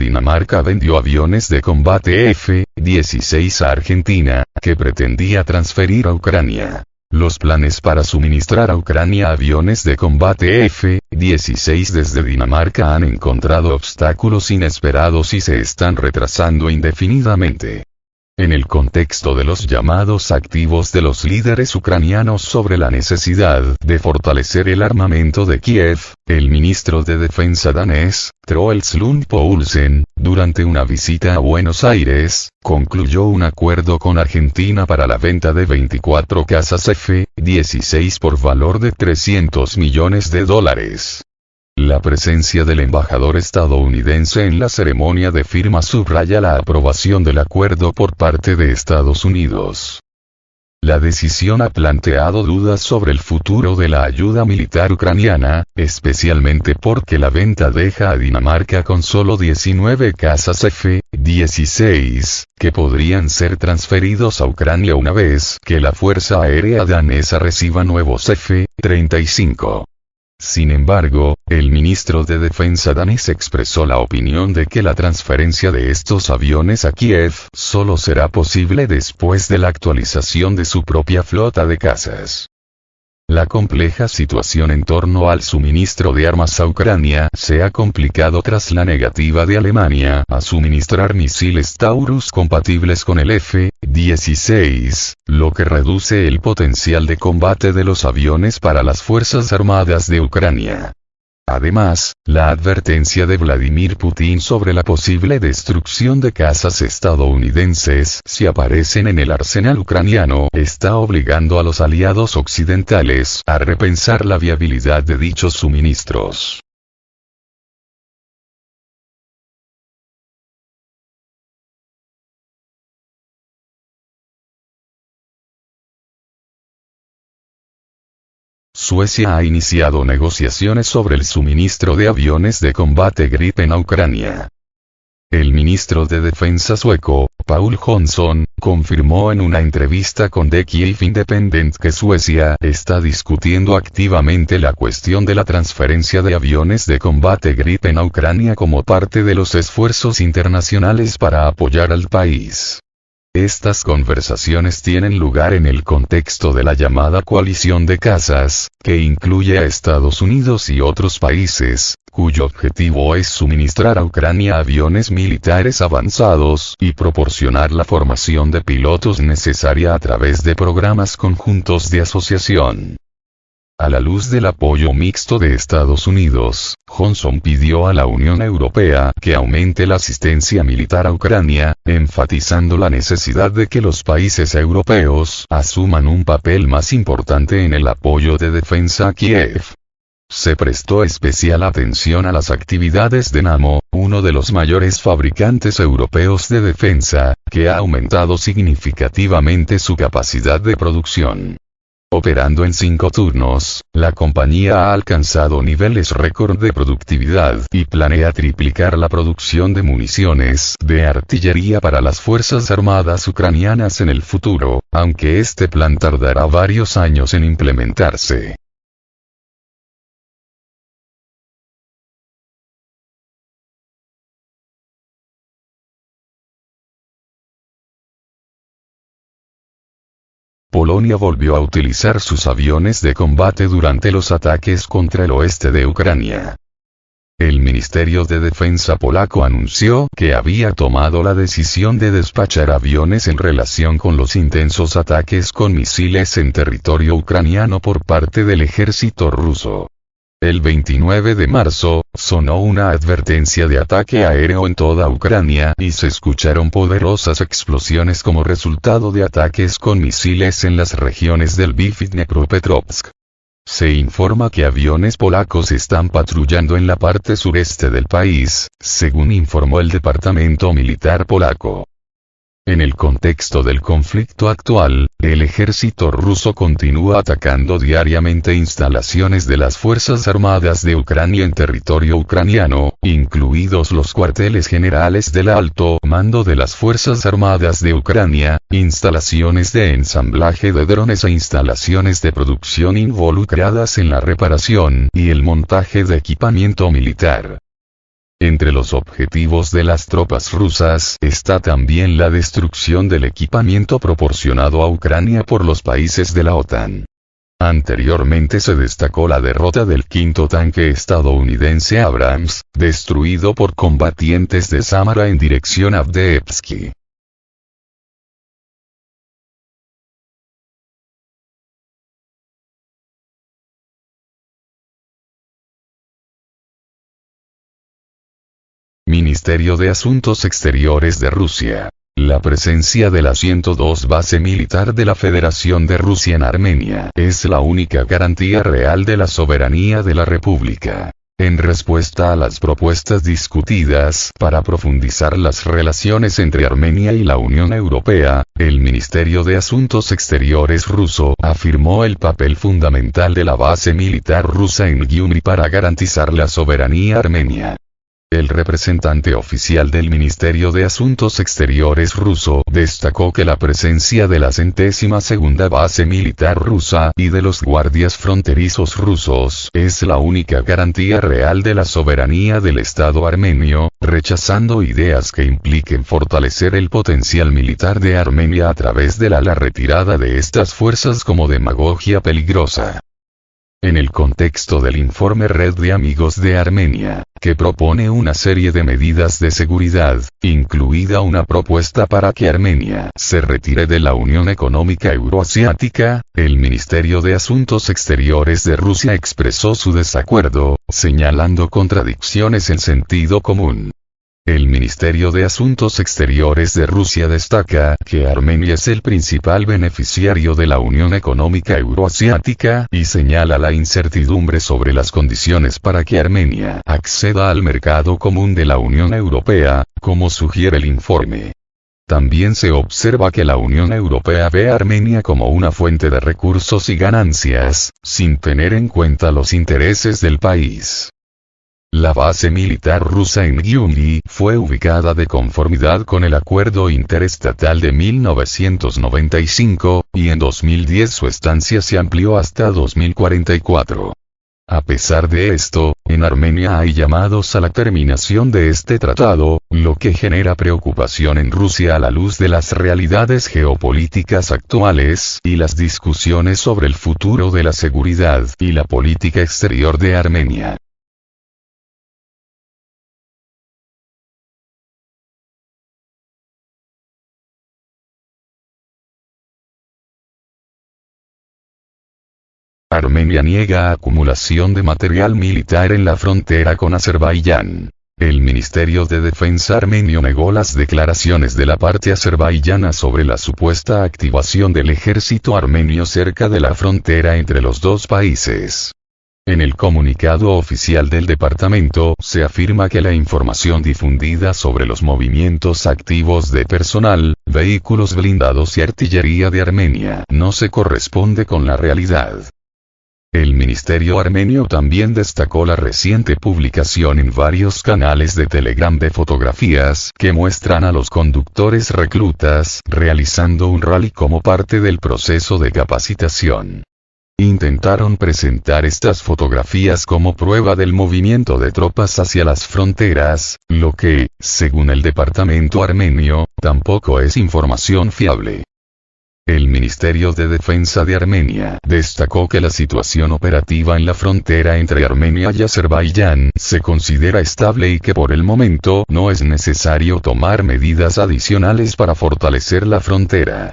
Dinamarca vendió aviones de combate F-16 a Argentina, que pretendía transferir a Ucrania. Los planes para suministrar a Ucrania aviones de combate F-16 desde Dinamarca han encontrado obstáculos inesperados y se están retrasando indefinidamente. En el contexto de los llamados activos de los líderes ucranianos sobre la necesidad de fortalecer el armamento de Kiev, el ministro de Defensa danés, Troels Lund Poulsen, durante una visita a Buenos Aires, concluyó un acuerdo con Argentina para la venta de 24 cazas F-16 por valor de $300 millones. La presencia del embajador estadounidense en la ceremonia de firma subraya la aprobación del acuerdo por parte de Estados Unidos. La decisión ha planteado dudas sobre el futuro de la ayuda militar ucraniana, especialmente porque la venta deja a Dinamarca con solo 19 cazas F-16, que podrían ser transferidos a Ucrania una vez que la Fuerza Aérea danesa reciba nuevos F-35. Sin embargo, el ministro de Defensa danés expresó la opinión de que la transferencia de estos aviones a Kiev solo será posible después de la actualización de su propia flota de cazas. La compleja situación en torno al suministro de armas a Ucrania se ha complicado tras la negativa de Alemania a suministrar misiles Taurus compatibles con el F-16, lo que reduce el potencial de combate de los aviones para las Fuerzas Armadas de Ucrania. Además, la advertencia de Vladimir Putin sobre la posible destrucción de cazas estadounidenses si aparecen en el arsenal ucraniano está obligando a los aliados occidentales a repensar la viabilidad de dichos suministros. Suecia ha iniciado negociaciones sobre el suministro de aviones de combate Gripen a Ucrania. El ministro de Defensa sueco, Paul Jonsson, confirmó en una entrevista con The Kyiv Independent que Suecia está discutiendo activamente la cuestión de la transferencia de aviones de combate Gripen a Ucrania como parte de los esfuerzos internacionales para apoyar al país. Estas conversaciones tienen lugar en el contexto de la llamada coalición de cazas, que incluye a Estados Unidos y otros países, cuyo objetivo es suministrar a Ucrania aviones militares avanzados y proporcionar la formación de pilotos necesaria a través de programas conjuntos de asociación. A la luz del apoyo mixto de Estados Unidos, Johnson pidió a la Unión Europea que aumente la asistencia militar a Ucrania, enfatizando la necesidad de que los países europeos asuman un papel más importante en el apoyo de defensa a Kiev. Se prestó especial atención a las actividades de Nammo, uno de los mayores fabricantes europeos de defensa, que ha aumentado significativamente su capacidad de producción. Operando en 5 turnos, la compañía ha alcanzado niveles récord de productividad y planea triplicar la producción de municiones de artillería para las Fuerzas Armadas ucranianas en el futuro, aunque este plan tardará varios años en implementarse. Polonia volvió a utilizar sus aviones de combate durante los ataques contra el oeste de Ucrania. El Ministerio de Defensa polaco anunció que había tomado la decisión de despachar aviones en relación con los intensos ataques con misiles en territorio ucraniano por parte del ejército ruso. El 29 de marzo, sonó una advertencia de ataque aéreo en toda Ucrania y se escucharon poderosas explosiones como resultado de ataques con misiles en las regiones del Lviv y Dnepropetrovsk. Se informa que aviones polacos están patrullando en la parte sureste del país, según informó el Departamento Militar polaco. En el contexto del conflicto actual, el ejército ruso continúa atacando diariamente instalaciones de las Fuerzas Armadas de Ucrania en territorio ucraniano, incluidos los cuarteles generales del alto mando de las Fuerzas Armadas de Ucrania, instalaciones de ensamblaje de drones e instalaciones de producción involucradas en la reparación y el montaje de equipamiento militar. Entre los objetivos de las tropas rusas está también la destrucción del equipamiento proporcionado a Ucrania por los países de la OTAN. Anteriormente se destacó la derrota del quinto tanque estadounidense Abrams, destruido por combatientes de Samara en dirección a Avdiivka. Ministerio de Asuntos Exteriores de Rusia. La presencia de la 102 base militar de la Federación de Rusia en Armenia es la única garantía real de la soberanía de la República. En respuesta a las propuestas discutidas para profundizar las relaciones entre Armenia y la Unión Europea, el Ministerio de Asuntos Exteriores ruso afirmó el papel fundamental de la base militar rusa en Gyumri para garantizar la soberanía armenia. El representante oficial del Ministerio de Asuntos Exteriores ruso destacó que la presencia de la 102ª base militar rusa y de los guardias fronterizos rusos es la única garantía real de la soberanía del Estado armenio, rechazando ideas que impliquen fortalecer el potencial militar de Armenia a través de la retirada de estas fuerzas como demagogia peligrosa. En el contexto del informe Red de Amigos de Armenia, que propone una serie de medidas de seguridad, incluida una propuesta para que Armenia se retire de la Unión Económica Euroasiática, el Ministerio de Asuntos Exteriores de Rusia expresó su desacuerdo, señalando contradicciones en sentido común. El Ministerio de Asuntos Exteriores de Rusia destaca que Armenia es el principal beneficiario de la Unión Económica Euroasiática y señala la incertidumbre sobre las condiciones para que Armenia acceda al mercado común de la Unión Europea, como sugiere el informe. También se observa que la Unión Europea ve a Armenia como una fuente de recursos y ganancias, sin tener en cuenta los intereses del país. La base militar rusa en Gyumri fue ubicada de conformidad con el Acuerdo Interestatal de 1995, y en 2010 su estancia se amplió hasta 2044. A pesar de esto, en Armenia hay llamados a la terminación de este tratado, lo que genera preocupación en Rusia a la luz de las realidades geopolíticas actuales y las discusiones sobre el futuro de la seguridad y la política exterior de Armenia. Armenia niega acumulación de material militar en la frontera con Azerbaiyán. El Ministerio de Defensa armenio negó las declaraciones de la parte azerbaiyana sobre la supuesta activación del ejército armenio cerca de la frontera entre los dos países. En el comunicado oficial del departamento se afirma que la información difundida sobre los movimientos activos de personal, vehículos blindados y artillería de Armenia no se corresponde con la realidad. El Ministerio armenio también destacó la reciente publicación en varios canales de Telegram de fotografías que muestran a los conductores reclutas realizando un rally como parte del proceso de capacitación. Intentaron presentar estas fotografías como prueba del movimiento de tropas hacia las fronteras, lo que, según el departamento armenio, tampoco es información fiable. El Ministerio de Defensa de Armenia destacó que la situación operativa en la frontera entre Armenia y Azerbaiyán se considera estable y que por el momento no es necesario tomar medidas adicionales para fortalecer la frontera.